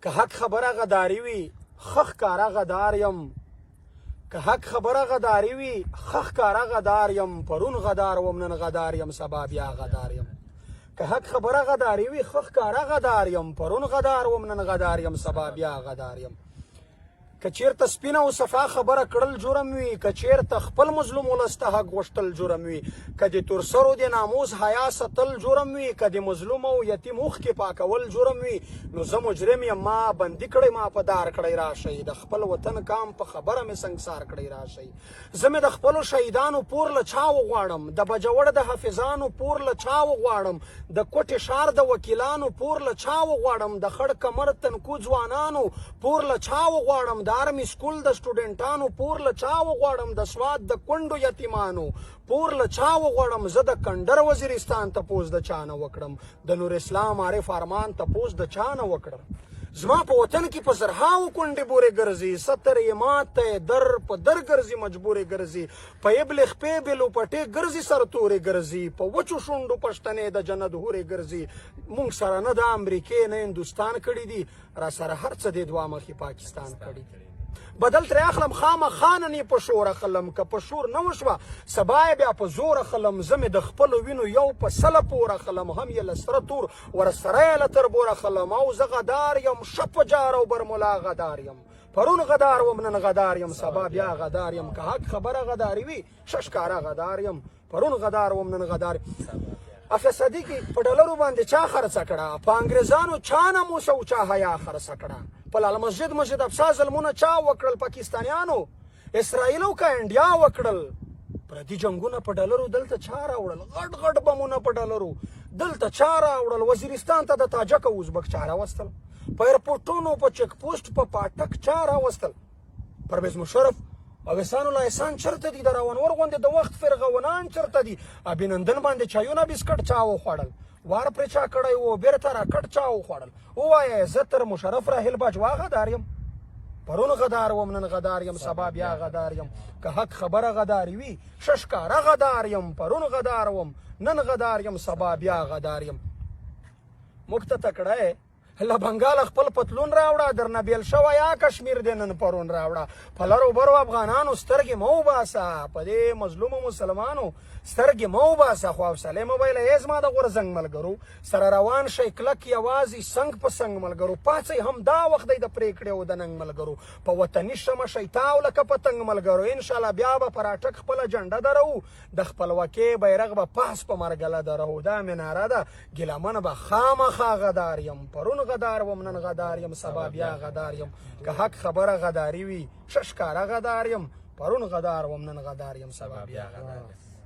که حق خبره غداری وي خخ کاره غدار یم که حق خبره غداری وي خخ کاره غدار یم پرون غدار وم نن غدار یم سبا بیا غدار یم که حق خبره غداری وي خخ کاره غدار یم پرون غدار وم نن غدار یم سبا بیا غدار یم که چیرته سپینه او صفا خبره کړل جرم وي که چیرته خپل مظلوم ولس ته حق غوښتل جرم وي که د تورسرو د ناموس حیا ساتل جرم وي که د مظلوم او یتیم اوښکې پاکول جرم وي نو زه مجرم یم ما بندي کړی ما په دار کړی راشئ د خپل وطن کام په خبره مې سنګسار کړی راشئ زه مې د خپلو شهیدانو پور له چا وغواړم د بجوړ د حافظانو پور له چا وغواړم د کوټې ښار د وکیلانو پور له چا وغواړم د خړ کمر تنکو ځوانانو پور له چا وغواړم د آرمي سکول د سټوډنټانو پور له چا وغواړم د سوات د کونډو یتیمانو پور له چا وغواړم زه د کندر وزیرستان تپوس د چا نه وکړم د نور اسلام عارف ارمان تپوس د چا نه وکړم زما په وطن کې په زرهاو کونډې بورې ګرځي ستر یې ماته در په در ګرځي مجبورې ګرځي په یبل خپې بلو پټې ګرځي سرتورې ګرځي په وچو شونډو پښتنې د جنت هورې ګرځي مونږ سره نه د امریکې نه هندوستان کړي دي را سره هر څه د دوه مخې پاکستان کړي بدل ترې اخلم خامخا نن یې په شور اخلم که په شور نه وشوه سبا یې بیا په زور اخلم زه مې د خپلو وینو یو په سله پور اخلم هم یې له سره تور ورسره یې له تربور اخلم او زه غدار یم شه په جار او برملا غدار یم پرون غدار وم نن غدار یم سبا بیا غدار یم که حق خبره غداري وي ښه ښکاره غدار یم پرون غدار وم نن غدار افیا صدیقي په ډالرو باندې چا خرڅه کړه په انګریزانو چا ناموس او چا حیا خرڅه کړه په لال مسجد افسا ظلمونه چا وکړل پاکستانیانو اسرائیل او که انډیا وکړل پردي جنګونه په ډالرو دلته چا راوړل غټ غټ بمونه په ډالرو دلته چا راوړل وزیرستان ته د تاجک او ازبک چا راوستل په ایرپورټونو په چک پوسټ په پاټک چا راوستل پرویز مشرف او احسان الله احسان چرته دي د راونور غوندې د وخت فرغونان چرته دي ابینندن باندې چایونه بسکټ چا وخوړل وار پرې چا کړی و بیرته راکټ چا وخوړل ووایه زه تر مشرف راحل باجوا غدار یم پرون غدار وم نن غدار یم سبا بیا غدار یم که حق خبره غداري وي ښه ښکاره غدار یم پرون غدار وم نن غدار یم سبا بیا غدار یم موږ ته تکړه له بنګال خپل پتلون راوړه درنه بیل شوی یا کشمیر دی نن پرون راوړه په لرو برو افغانانو سترګې مه وباسه په دې مظلومو مسلمانو سترګې مه وباسه خو حوصلې مه ویله ای زما د غورځنګ ملګرو سره روان شئ کلک یوازې څنګ په څنګ ملګرو پاڅئ هم دا وخت دی د پرېکړې او د ننګ ملګرو په وطني شمه شئ تاو لکه پتنګ ملګرو انشاءالله بیا به په راټک خپله جنډه درو د خپلواکۍ بیرغ به پاس په مرګله درو دا مې ناره ده ګیلمنه به خامخا غدار یم پرون غدار وم نن غدار یم سبا بیا غدار یم که حق خبره غداري وي ښه ښکاره غدار یم پرون غدار وم نن غدار یم سبا بیا غدار یم